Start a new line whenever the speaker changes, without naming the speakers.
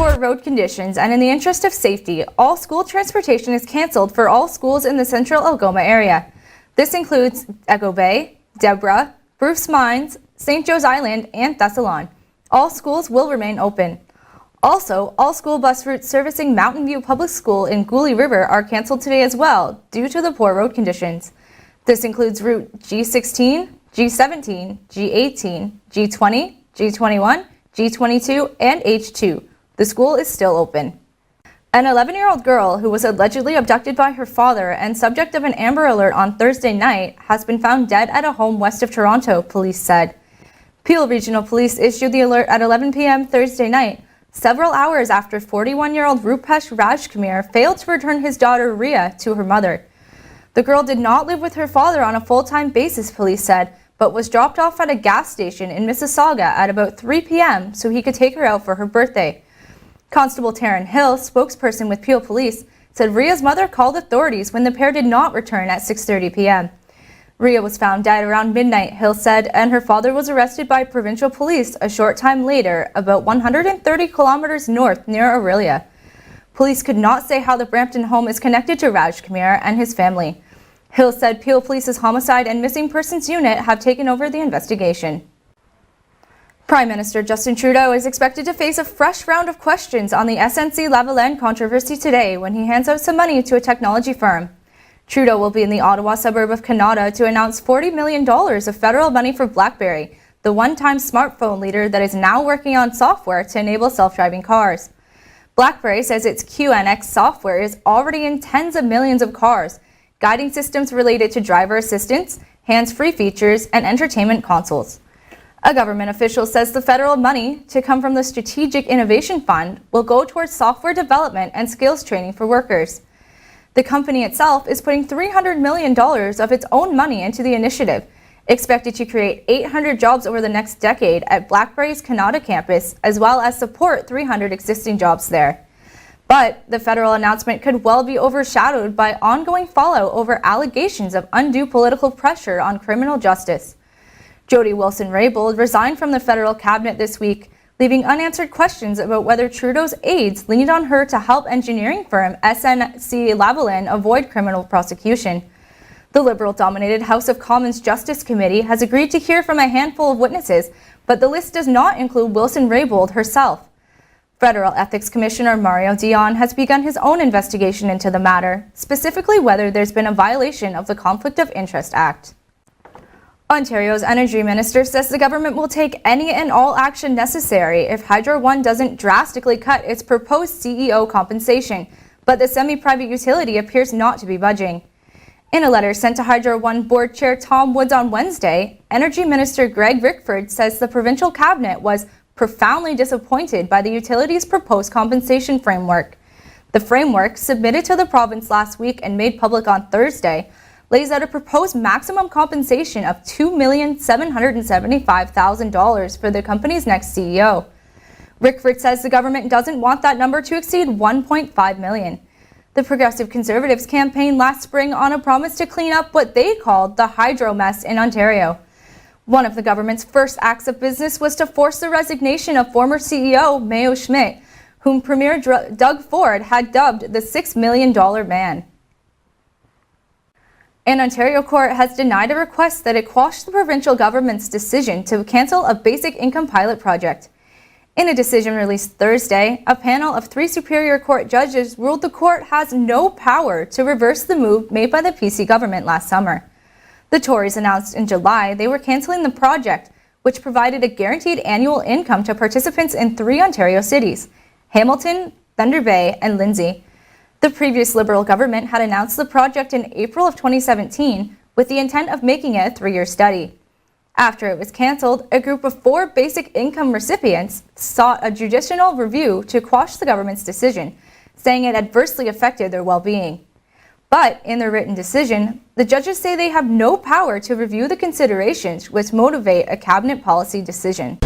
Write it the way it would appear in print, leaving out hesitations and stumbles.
poor road conditions and in the interest of safety, all school transportation is cancelled for all schools in the central Algoma area. This includes Echo Bay, Deborah, Bruce Mines, St. Joe's Island, and Thessalon. All schools will remain open. Also, all school bus routes servicing Mountain View Public School in Gooley River are cancelled today as well due to the poor road conditions. This includes route G16, G17, G18, G20, G21, G22, and H2. The school is still open. An 11-year-old girl who was allegedly abducted by her father and subject of an Amber Alert on Thursday night has been found dead at a home west of Toronto, police said. Peel Regional Police issued the alert at 11 p.m. Thursday night, several hours after 41-year-old Rupesh Rajkumar failed to return his daughter Ria to her mother. The girl did not live with her father on a full-time basis, police said, but was dropped off at a gas station in Mississauga at about 3 p.m. so he could take her out for her birthday. Constable Taryn Hill, spokesperson with Peel Police, said Ria's mother called authorities when the pair did not return at 6:30 p.m. Ria was found dead around midnight, Hill said, and her father was arrested by provincial police a short time later, about 130 kilometers north near Aurelia. Police could not say how the Brampton home is connected to Rajkumar and his family. Hill said Peel Police's Homicide and Missing Persons Unit have taken over the investigation. Prime Minister Justin Trudeau is expected to face a fresh round of questions on the SNC-Lavalin controversy today when he hands out some money to a technology firm. Trudeau will be in the Ottawa suburb of Canada to announce $40 million of federal money for BlackBerry, the one-time smartphone leader that is now working on software to enable self-driving cars. BlackBerry says its QNX software is already in tens of millions of cars, guiding systems related to driver assistance, hands-free features, and entertainment consoles. A government official says the federal money to come from the Strategic Innovation Fund will go towards software development and skills training for workers. The company itself is putting $300 million of its own money into the initiative, expected to create 800 jobs over the next decade at BlackBerry's Canada campus, as well as support 300 existing jobs there. But the federal announcement could well be overshadowed by ongoing fallout over allegations of undue political pressure on criminal justice. Jody Wilson-Raybould resigned from the federal cabinet this week, leaving unanswered questions about whether Trudeau's aides leaned on her to help engineering firm SNC-Lavalin avoid criminal prosecution. The Liberal-dominated House of Commons Justice Committee has agreed to hear from a handful of witnesses, but the list does not include Wilson-Raybould herself. Federal Ethics Commissioner Mario Dion has begun his own investigation into the matter, specifically whether there's been a violation of the Conflict of Interest Act. Ontario's Energy Minister says the government will take any and all action necessary if Hydro One doesn't drastically cut its proposed CEO compensation, but the semi-private utility appears not to be budging. In a letter sent to Hydro One Board Chair Tom Woods on Wednesday, Energy Minister Greg Rickford says the provincial cabinet was profoundly disappointed by the utility's proposed compensation framework. The framework, submitted to the province last week and made public on Thursday, lays out a proposed maximum compensation of $2,775,000 for the company's next CEO. Rickford says the government doesn't want that number to exceed $1.5 million. The Progressive Conservatives campaigned last spring on a promise to clean up what they called the hydro mess in Ontario. One of the government's first acts of business was to force the resignation of former CEO Mayo Schmidt, whom Premier Doug Ford had dubbed the $6 million man. An Ontario court has denied a request that it quash the provincial government's decision to cancel a basic income pilot project. In a decision released Thursday, a panel of 3 Superior Court judges ruled the court has no power to reverse the move made by the PC government last summer. The Tories announced in July they were cancelling the project, which provided a guaranteed annual income to participants in 3 Ontario cities, Hamilton, Thunder Bay, and Lindsay. The previous Liberal government had announced the project in April of 2017 with the intent of making it a 3-year study. After it was cancelled, a group of 4 basic income recipients sought a judicial review to quash the government's decision, saying it adversely affected their well-being. But in their written decision, the judges say they have no power to review the considerations which motivate a cabinet policy decision.